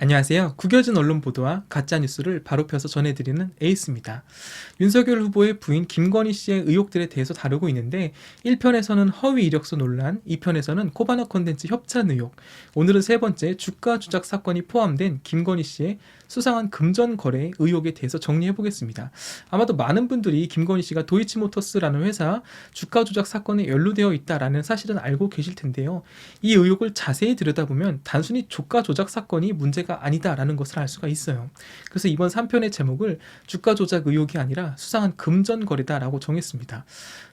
안녕하세요. 구겨진 언론 보도와 가짜 뉴스를 바로 펴서 전해드리는 에이스입니다. 윤석열 후보의 부인 김건희 씨의 의혹들에 대해서 다루고 있는데 1편에서는 허위 이력서 논란, 2편에서는 코바나 콘텐츠 협찬 의혹, 오늘은 세 번째 주가 조작 사건이 포함된 김건희 씨의 수상한 금전 거래 의혹에 대해서 정리해 보겠습니다. 아마도 많은 분들이 김건희 씨가 도이치모터스라는 회사 주가 조작 사건에 연루되어 있다라는 사실은 알고 계실 텐데요. 이 의혹을 자세히 들여다보면 단순히 주가 조작 사건이 문제가 아니다라는 것을 알 수가 있어요. 그래서 이번 3편의 제목을 주가 조작 의혹이 아니라 수상한 금전 거래다라고 정했습니다.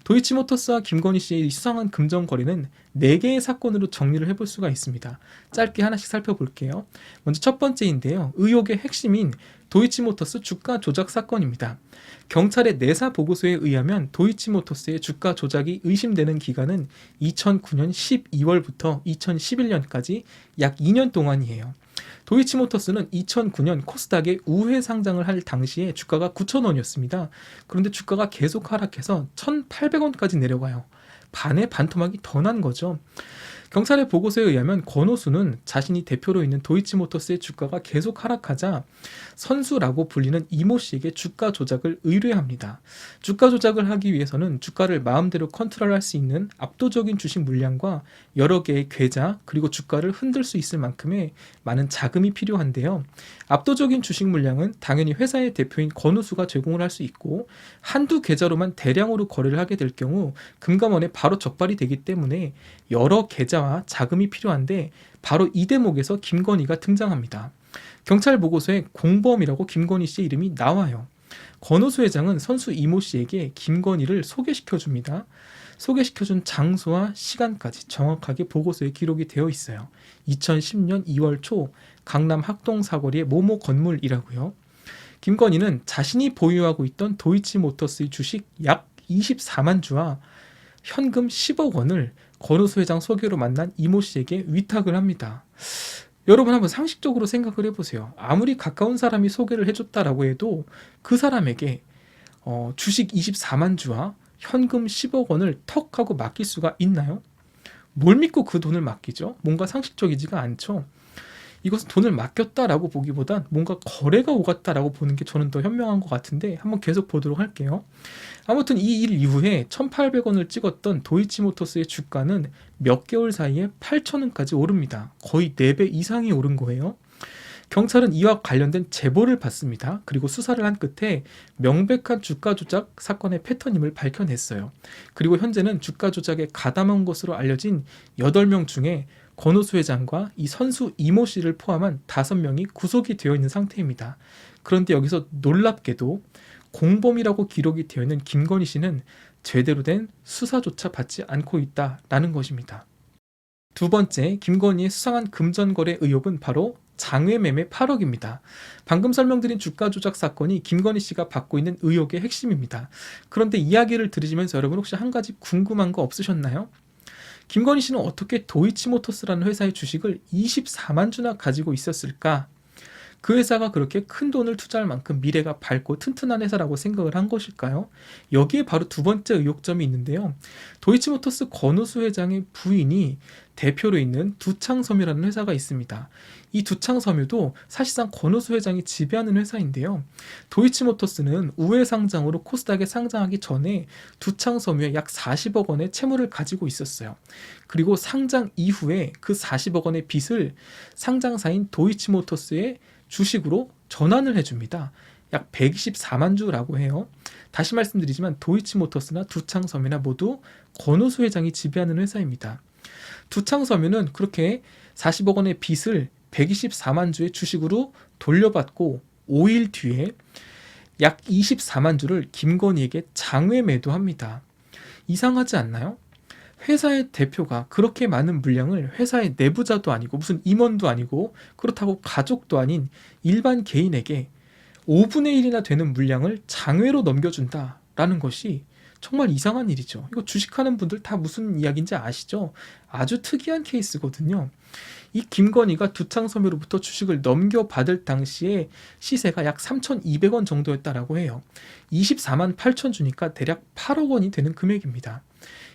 도이치모터스와 김건희 씨의 수상한 금전 거래는 4개의 사건으로 정리를 해볼 수가 있습니다. 짧게 하나씩 살펴볼게요. 먼저 첫 번째인데요. 의혹의 핵심인 도이치모터스 주가 조작 사건입니다. 경찰의 내사 보고서에 의하면 도이치모터스의 주가 조작이 의심되는 기간은 2009년 12월부터 2011년까지 약 2년 동안이에요. 도이치모터스는 2009년 코스닥에 우회 상장을 할 당시에 주가가 9,000원이었습니다. 그런데 주가가 계속 하락해서 1,800원까지 내려가요. 반의 반토막이 더 난 거죠. 경찰의 보고서에 의하면 권오수는 자신이 대표로 있는 도이치모터스의 주가가 계속 하락하자 선수라고 불리는 이모 씨에게 주가 조작을 의뢰합니다. 주가 조작을 하기 위해서는 주가를 마음대로 컨트롤할 수 있는 압도적인 주식 물량과 여러 개의 계좌 그리고 주가를 흔들 수 있을 만큼의 많은 자금이 필요한데요. 압도적인 주식 물량은 당연히 회사의 대표인 권오수가 제공을 할 수 있고 한두 계좌로만 대량으로 거래를 하게 될 경우 금감원에 바로 적발이 되기 때문에 여러 계좌와 자금이 필요한데 바로 이 대목에서 김건희가 등장합니다. 경찰 보고서에 공범이라고 김건희 씨의 이름이 나와요. 권오수 회장은 선수 이모 씨에게 김건희를 소개시켜줍니다. 소개시켜준 장소와 시간까지 정확하게 보고서에 기록이 되어 있어요. 2010년 2월 초 강남 학동 사거리의 모모 건물이라고요. 김건희는 자신이 보유하고 있던 도이치모터스의 주식 약 24만 주와 현금 10억 원을 권오수 회장 소개로 만난 이모 씨에게 위탁을 합니다. 여러분 한번 상식적으로 생각을 해보세요. 아무리 가까운 사람이 소개를 해줬다라고 해도 그 사람에게 주식 24만 주와 현금 10억 원을 턱 하고 맡길 수가 있나요? 뭘 믿고 그 돈을 맡기죠? 뭔가 상식적이지가 않죠. 이것은 돈을 맡겼다라고 보기보단 뭔가 거래가 오갔다라고 보는 게 저는 더 현명한 것 같은데 한번 계속 보도록 할게요. 아무튼 이 일 이후에 1,800원을 찍었던 도이치모터스의 주가는 몇 개월 사이에 8,000원까지 오릅니다. 거의 4배 이상이 오른 거예요. 경찰은 이와 관련된 제보를 받습니다. 그리고 수사를 한 끝에 명백한 주가 조작 사건의 패턴임을 밝혀냈어요. 그리고 현재는 주가 조작에 가담한 것으로 알려진 8명 중에 권오수 회장과 이 선수 이모 씨를 포함한 5명이 구속이 되어 있는 상태입니다. 그런데 여기서 놀랍게도 공범이라고 기록이 되어 있는 김건희 씨는 제대로 된 수사조차 받지 않고 있다라는 것입니다. 두 번째, 김건희의 수상한 금전거래 의혹은 바로 장외매매 8억입니다. 방금 설명드린 주가 조작 사건이 김건희 씨가 받고 있는 의혹의 핵심입니다. 그런데 이야기를 들으시면서 여러분 혹시 한 가지 궁금한 거 없으셨나요? 김건희 씨는 어떻게 도이치모터스라는 회사의 주식을 24만 주나 가지고 있었을까? 그 회사가 그렇게 큰 돈을 투자할 만큼 미래가 밝고 튼튼한 회사라고 생각을 한 것일까요? 여기에 바로 두 번째 의혹점이 있는데요. 도이치모터스 권오수 회장의 부인이 대표로 있는 두창섬유라는 회사가 있습니다. 이 두창섬유도 사실상 권오수 회장이 지배하는 회사인데요. 도이치모터스는 우회 상장으로 코스닥에 상장하기 전에 두창섬유에 약 40억 원의 채무를 가지고 있었어요. 그리고 상장 이후에 그 40억 원의 빚을 상장사인 도이치모터스에 주식으로 전환을 해줍니다. 약 124만 주라고 해요. 다시 말씀드리지만 도이치모터스나 두창섬유나 모두 권오수 회장이 지배하는 회사입니다. 두창섬유는 그렇게 40억 원의 빚을 124만 주의 주식으로 돌려받고 5일 뒤에 약 24만 주를 김건희에게 장외 매도합니다. 이상하지 않나요? 회사의 대표가 그렇게 많은 물량을 회사의 내부자도 아니고 무슨 임원도 아니고 그렇다고 가족도 아닌 일반 개인에게 5분의 1이나 되는 물량을 장외로 넘겨준다라는 것이 정말 이상한 일이죠. 이거 주식하는 분들 다 무슨 이야기인지 아시죠? 아주 특이한 케이스거든요. 이 김건희가 두창섬유로부터 주식을 넘겨받을 당시에 시세가 약 3,200원 정도였다라고 해요. 24만 8천 주니까 대략 8억 원이 되는 금액입니다.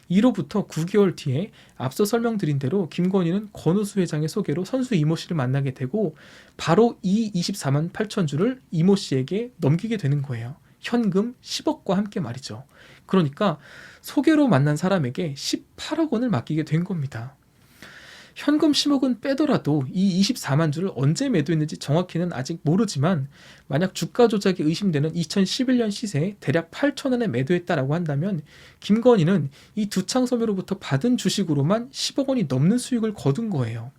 이로부터 9개월 뒤에 앞서 설명드린 대로 김건희는 권오수 회장의 소개로 선수 이모 씨를 만나게 되고 바로 이 24만 8천 주를 이모 씨에게 넘기게 되는 거예요. 현금 10억과 함께 말이죠. 그러니까 소개로 만난 사람에게 18억 원을 맡기게 된 겁니다. 현금 10억은 빼더라도 이 24만 주를 언제 매도했는지 정확히는 아직 모르지만 만약 주가 조작이 의심되는 2011년 시세에 대략 8,000원에 매도했다라고 한다면 김건희는 이 두창섬유로부터 받은 주식으로만 10억 원이 넘는 수익을 거둔 거예요.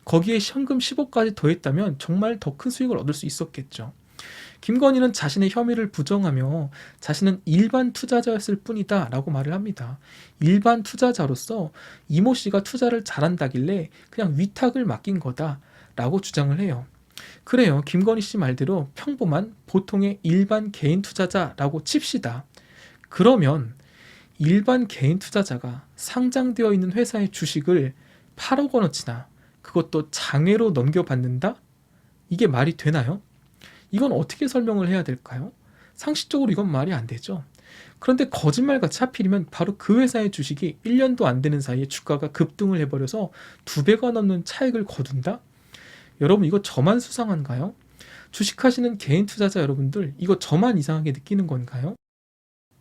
거기에 현금 10억까지 더했다면 정말 더 큰 수익을 얻을 수 있었겠죠. 김건희는 자신의 혐의를 부정하며 자신은 일반 투자자였을 뿐이다 라고 말을 합니다. 일반 투자자로서 이모 씨가 투자를 잘한다길래 그냥 위탁을 맡긴 거다 라고 주장을 해요. 그래요. 김건희 씨 말대로 평범한 보통의 일반 개인 투자자라고 칩시다. 그러면 일반 개인 투자자가 상장되어 있는 회사의 주식을 8억 원어치나 그것도 장외로 넘겨받는다? 이게 말이 되나요? 이건 어떻게 설명을 해야 될까요? 상식적으로 이건 말이 안 되죠. 그런데 거짓말같이 하필이면 바로 그 회사의 주식이 1년도 안 되는 사이에 주가가 급등을 해버려서 2배가 넘는 차익을 거둔다? 여러분 이거 저만 수상한가요? 주식하시는 개인 투자자 여러분들 이거 저만 이상하게 느끼는 건가요?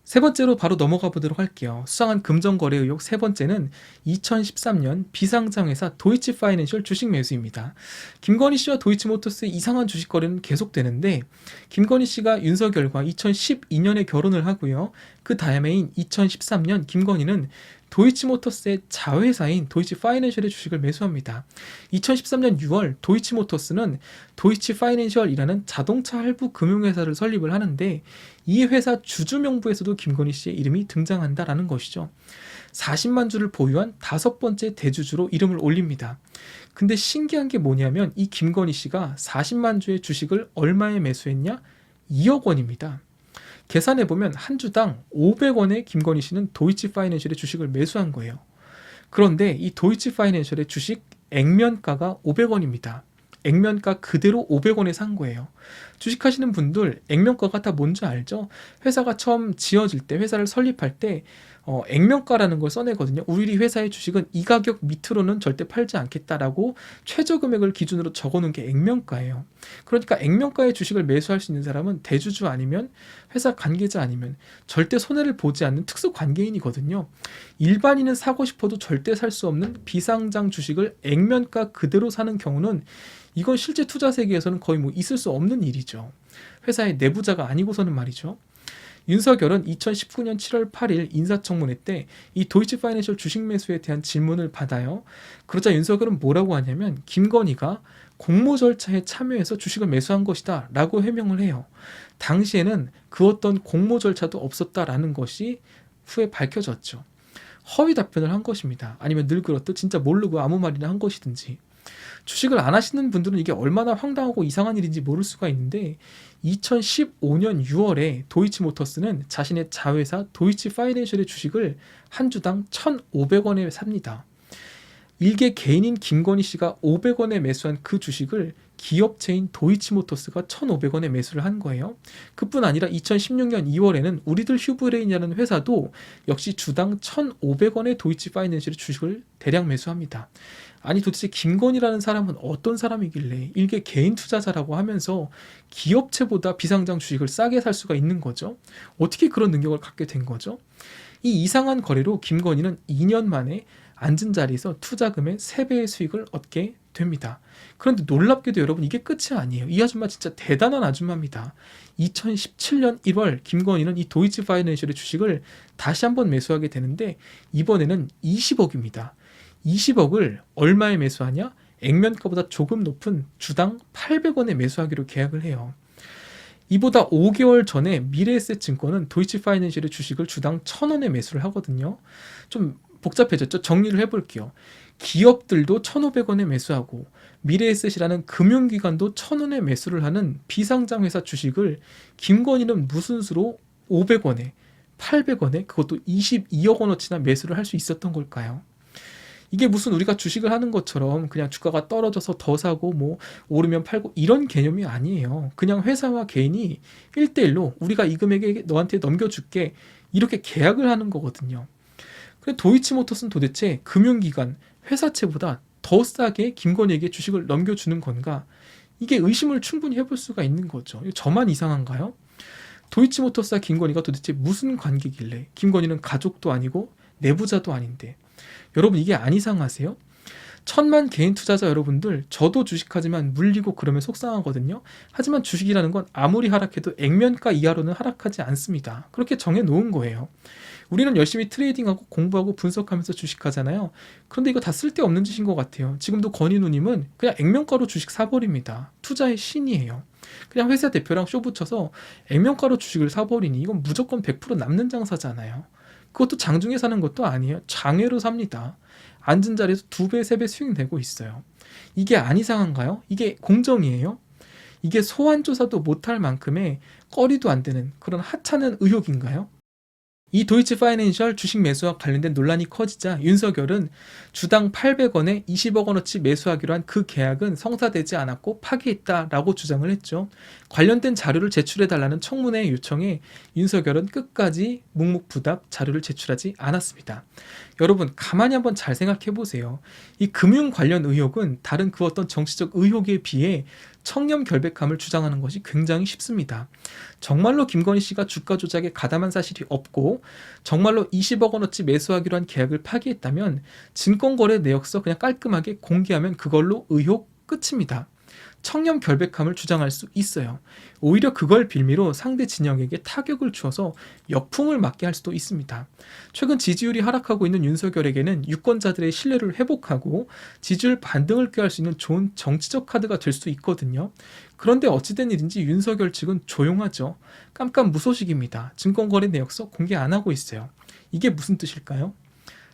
세 번째로 바로 넘어가 보도록 할게요. 수상한 금전거래 의혹 세 번째는 2013년 비상장회사 도이치파이낸셜 주식 매수입니다. 김건희 씨와 도이치모터스의 이상한 주식 거래는 계속되는데 김건희 씨가 윤석열과 2012년에 결혼을 하고요. 그 다음해인 2013년 김건희는 도이치모터스의 자회사인 도이치파이낸셜의 주식을 매수합니다. 2013년 6월 도이치모터스는 도이치파이낸셜이라는 자동차 할부 금융회사를 설립을 하는데 이 회사 주주 명부에서도 김건희 씨의 이름이 등장한다라는 것이죠. 40만 주를 보유한 5번째 대주주로 이름을 올립니다. 근데 신기한 게 뭐냐면 이 김건희 씨가 40만 주의 주식을 얼마에 매수했냐? 2억 원입니다. 계산해보면 한 주당 500원에 김건희 씨는 도이치파이낸셜의 주식을 매수한 거예요. 그런데 이 도이치파이낸셜의 주식 액면가가 500원입니다. 액면가 그대로 500원에 산 거예요. 주식하시는 분들 액면가가 다 뭔지 알죠? 회사가 처음 지어질 때, 회사를 설립할 때 액면가라는 걸 써내거든요. 우리 회사의 주식은 이 가격 밑으로는 절대 팔지 않겠다라고 최저 금액을 기준으로 적어놓은 게 액면가예요. 그러니까 액면가의 주식을 매수할 수 있는 사람은 대주주 아니면 회사 관계자 아니면 절대 손해를 보지 않는 특수 관계인이거든요. 일반인은 사고 싶어도 절대 살 수 없는 비상장 주식을 액면가 그대로 사는 경우는 이건 실제 투자 세계에서는 거의 뭐 있을 수 없는 일이죠. 회사의 내부자가 아니고서는 말이죠. 윤석열은 2019년 7월 8일 인사청문회 때 이 도이치파이낸셜 주식 매수에 대한 질문을 받아요. 그러자 윤석열은 뭐라고 하냐면 김건희가 공모 절차에 참여해서 주식을 매수한 것이다 라고 해명을 해요. 당시에는 그 어떤 공모 절차도 없었다라는 것이 후에 밝혀졌죠. 허위 답변을 한 것입니다. 아니면 늘 그렇듯 진짜 모르고 아무 말이나 한 것이든지. 주식을 안 하시는 분들은 이게 얼마나 황당하고 이상한 일인지 모를 수가 있는데 2015년 6월에 도이치모터스는 자신의 자회사 도이치파이낸셜의 주식을 한 주당 1,500원에 삽니다. 일개 개인인 김건희 씨가 500원에 매수한 그 주식을 기업체인 도이치모터스가 1,500원에 매수를 한 거예요. 그뿐 아니라 2016년 2월에는 우리들 휴브레인이라는 회사도 역시 주당 1,500원의 도이치파이낸셜의 주식을 대량 매수합니다. 아니 도대체 김건희라는 사람은 어떤 사람이길래 일개 개인 투자자라고 하면서 기업체보다 비상장 주식을 싸게 살 수가 있는 거죠? 어떻게 그런 능력을 갖게 된 거죠? 이 이상한 거래로 김건희는 2년 만에 앉은 자리에서 투자금의 3배의 수익을 얻게 됩니다. 그런데 놀랍게도 여러분 이게 끝이 아니에요. 이 아줌마 진짜 대단한 아줌마입니다. 2017년 1월 김건희는 이 도이치파이낸셜의 주식을 다시 한번 매수하게 되는데 이번에는 20억입니다. 20억을 얼마에 매수하냐? 액면가보다 조금 높은 주당 800원에 매수하기로 계약을 해요. 이보다 5개월 전에 미래에셋증권은 도이치파이낸셜의 주식을 주당 1,000원에 매수를 하거든요. 좀 복잡해졌죠? 정리를 해볼게요. 기업들도 1,500원에 매수하고 미래에셋이라는 금융기관도 1,000원에 매수를 하는 비상장 회사 주식을 김건희는 무슨 수로 500원에 800원에 그것도 22억 원어치나 매수를 할 수 있었던 걸까요? 이게 무슨 우리가 주식을 하는 것처럼 그냥 주가가 떨어져서 더 사고 뭐 오르면 팔고 이런 개념이 아니에요. 그냥 회사와 개인이 1대1로 우리가 이 금액에 너한테 넘겨줄게 이렇게 계약을 하는 거거든요. 그래 도이치모터스는 도대체 금융기관, 회사채보다 더 싸게 김건희에게 주식을 넘겨주는 건가? 이게 의심을 충분히 해볼 수가 있는 거죠. 저만 이상한가요? 도이치모터스와 김건희가 도대체 무슨 관계길래 김건희는 가족도 아니고 내부자도 아닌데 여러분 이게 안 이상하세요? 천만 개인 투자자 여러분들 저도 주식하지만 물리고 그러면 속상하거든요. 하지만 주식이라는 건 아무리 하락해도 액면가 이하로는 하락하지 않습니다. 그렇게 정해놓은 거예요. 우리는 열심히 트레이딩하고 공부하고 분석하면서 주식하잖아요. 그런데 이거 다 쓸데없는 짓인 것 같아요. 지금도 건희누님은 그냥 액면가로 주식 사버립니다. 투자의 신이에요. 그냥 회사 대표랑 쇼 붙여서 액면가로 주식을 사버리니 이건 무조건 100% 남는 장사잖아요. 그것도 장중에 사는 것도 아니에요. 장외로 삽니다. 앉은 자리에서 2배, 3배 수익 내고 있어요. 이게 안 이상한가요? 이게 공정이에요? 이게 소환조사도 못할 만큼의 꺼리도 안 되는 그런 하찮은 의혹인가요? 이 도이치 파이낸셜 주식 매수와 관련된 논란이 커지자 윤석열은 주당 800원에 20억 원어치 매수하기로 한 그 계약은 성사되지 않았고 파기했다라고 주장을 했죠. 관련된 자료를 제출해달라는 청문회 요청에 윤석열은 끝까지 묵묵부답 자료를 제출하지 않았습니다. 여러분 가만히 한번 잘 생각해 보세요. 이 금융 관련 의혹은 다른 그 어떤 정치적 의혹에 비해 청렴결백함을 주장하는 것이 굉장히 쉽습니다. 정말로 김건희 씨가 주가 조작에 가담한 사실이 없고 정말로 20억 원어치 매수하기로 한 계약을 파기했다면 증권거래 내역서 그냥 깔끔하게 공개하면 그걸로 의혹 끝입니다. 청렴결백함을 주장할 수 있어요. 오히려 그걸 빌미로 상대 진영에게 타격을 주어서 역풍을 맞게 할 수도 있습니다. 최근 지지율이 하락하고 있는 윤석열에게는 유권자들의 신뢰를 회복하고 지지율 반등을 꾀할 수 있는 좋은 정치적 카드가 될 수 있거든요. 그런데 어찌된 일인지 윤석열 측은 조용하죠. 깜깜무소식입니다. 증권거래 내역서 공개 안 하고 있어요. 이게 무슨 뜻일까요?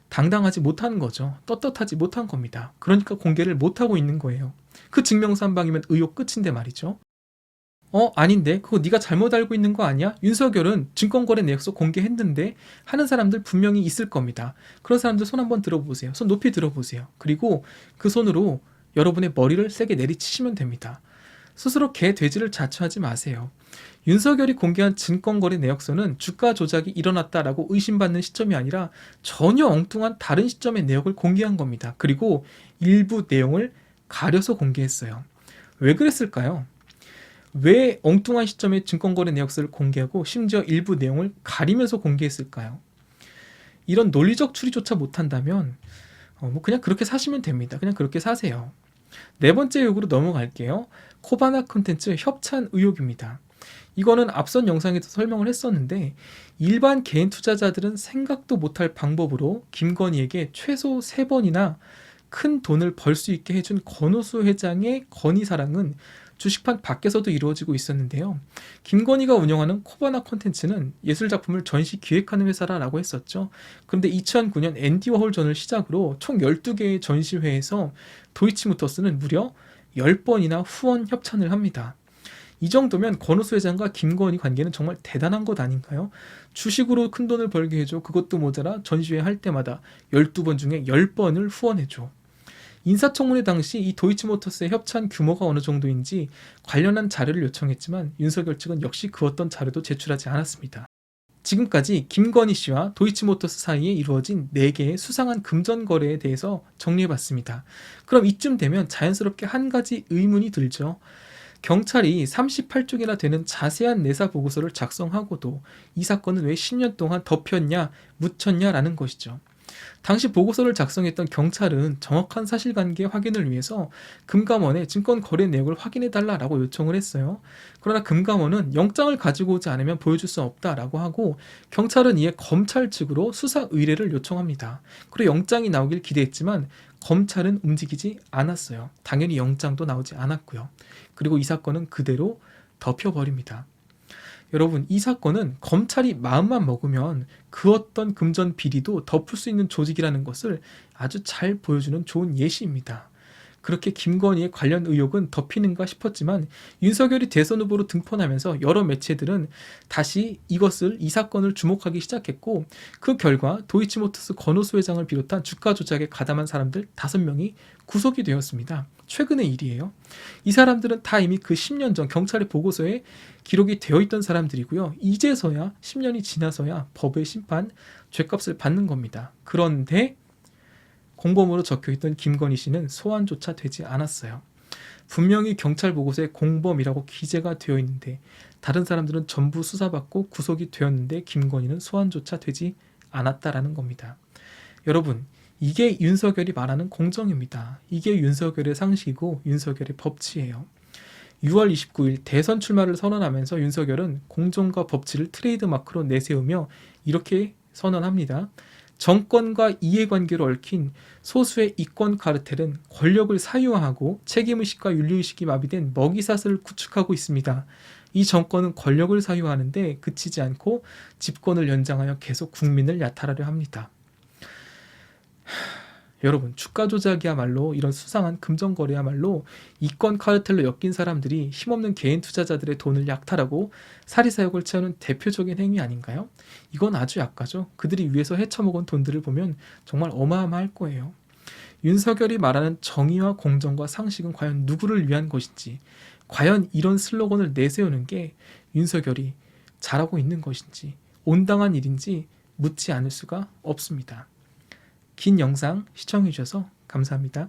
당당하지 못한 거죠. 떳떳하지 못한 겁니다. 그러니까 공개를 못하고 있는 거예요. 그 증명산방이면 의혹 끝인데 말이죠. 아닌데 그거 네가 잘못 알고 있는 거 아니야? 윤석열은 증권거래 내역서 공개했는데 하는 사람들 분명히 있을 겁니다. 그런 사람들 손 한번 들어보세요. 손 높이 들어보세요. 그리고 그 손으로 여러분의 머리를 세게 내리치시면 됩니다. 스스로 개 돼지를 자처하지 마세요. 윤석열이 공개한 증권거래 내역서는 주가 조작이 일어났다라고 의심받는 시점이 아니라 전혀 엉뚱한 다른 시점의 내역을 공개한 겁니다. 그리고 일부 내용을 가려서 공개했어요. 왜 그랬을까요? 왜 엉뚱한 시점에 증권거래 내역서를 공개하고 심지어 일부 내용을 가리면서 공개했을까요? 이런 논리적 추리조차 못한다면 그냥 그렇게 사시면 됩니다. 그냥 그렇게 사세요. 네 번째 의혹으로 넘어갈게요. 코바나 콘텐츠 협찬 의혹입니다. 이거는 앞선 영상에서 설명을 했었는데 일반 개인 투자자들은 생각도 못할 방법으로 김건희에게 최소 3번이나 큰 돈을 벌 수 있게 해준 권오수 회장의 건희사랑은 주식판 밖에서도 이루어지고 있었는데요. 김건희가 운영하는 코바나 콘텐츠는 예술작품을 전시 기획하는 회사라고 했었죠. 그런데 2009년 앤디 워홀전을 시작으로 총 12개의 전시회에서 도이치모터스는 무려 10번이나 후원 협찬을 합니다. 이 정도면 권오수 회장과 김건희 관계는 정말 대단한 것 아닌가요? 주식으로 큰 돈을 벌게 해줘. 그것도 모자라 전시회 할 때마다 12번 중에 10번을 후원해줘. 인사청문회 당시 이 도이치모터스의 협찬 규모가 어느 정도인지 관련한 자료를 요청했지만 윤석열 측은 역시 그 어떤 자료도 제출하지 않았습니다. 지금까지 김건희 씨와 도이치모터스 사이에 이루어진 4개의 수상한 금전 거래에 대해서 정리해봤습니다. 그럼 이쯤 되면 자연스럽게 한 가지 의문이 들죠. 경찰이 38쪽이나 되는 자세한 내사 보고서를 작성하고도 이 사건은 왜 10년 동안 덮였냐, 묻혔냐라는 것이죠. 당시 보고서를 작성했던 경찰은 정확한 사실관계 확인을 위해서 금감원에 증권 거래 내역을 확인해달라고 요청을 했어요. 그러나 금감원은 영장을 가지고 오지 않으면 보여줄 수 없다라고 하고 경찰은 이에 검찰 측으로 수사 의뢰를 요청합니다. 그리고 영장이 나오길 기대했지만 검찰은 움직이지 않았어요. 당연히 영장도 나오지 않았고요. 그리고 이 사건은 그대로 덮여버립니다. 여러분, 이 사건은 검찰이 마음만 먹으면 그 어떤 금전 비리도 덮을 수 있는 조직이라는 것을 아주 잘 보여주는 좋은 예시입니다. 그렇게 김건희의 관련 의혹은 덮이는가 싶었지만 윤석열이 대선 후보로 등판하면서 여러 매체들은 다시 이 사건을 주목하기 시작했고, 그 결과 도이치모터스 권오수 회장을 비롯한 주가 조작에 가담한 사람들 5명이 구속이 되었습니다. 최근의 일이에요. 이 사람들은 다 이미 그 10년 전 경찰의 보고서에 기록이 되어 있던 사람들이고요. 이제서야 10년이 지나서야 법의 심판, 죗값을 받는 겁니다. 그런데 공범으로 적혀있던 김건희 씨는 소환조차 되지 않았어요. 분명히 경찰 보고서에 공범이라고 기재가 되어 있는데 다른 사람들은 전부 수사받고 구속이 되었는데 김건희는 소환조차 되지 않았다라는 겁니다. 여러분, 이게 윤석열이 말하는 공정입니다. 이게 윤석열의 상식이고 윤석열의 법치예요. 6월 29일 대선 출마를 선언하면서 윤석열은 공정과 법치를 트레이드마크로 내세우며 이렇게 선언합니다. 정권과 이해관계로 얽힌 소수의 이권 카르텔은 권력을 사유화하고 책임의식과 윤리의식이 마비된 먹이사슬을 구축하고 있습니다. 이 정권은 권력을 사유화하는데 그치지 않고 집권을 연장하여 계속 국민을 야탈하려 합니다. 여러분, 주가 조작이야말로, 이런 수상한 금전거래야말로 이권 카르텔로 엮인 사람들이 힘없는 개인 투자자들의 돈을 약탈하고 사리사욕을 채우는 대표적인 행위 아닌가요? 이건 아주 약하죠. 그들이 위에서 헤쳐먹은 돈들을 보면 정말 어마어마할 거예요. 윤석열이 말하는 정의와 공정과 상식은 과연 누구를 위한 것인지, 과연 이런 슬로건을 내세우는 게 윤석열이 잘하고 있는 것인지, 온당한 일인지 묻지 않을 수가 없습니다. 긴 영상 시청해주셔서 감사합니다.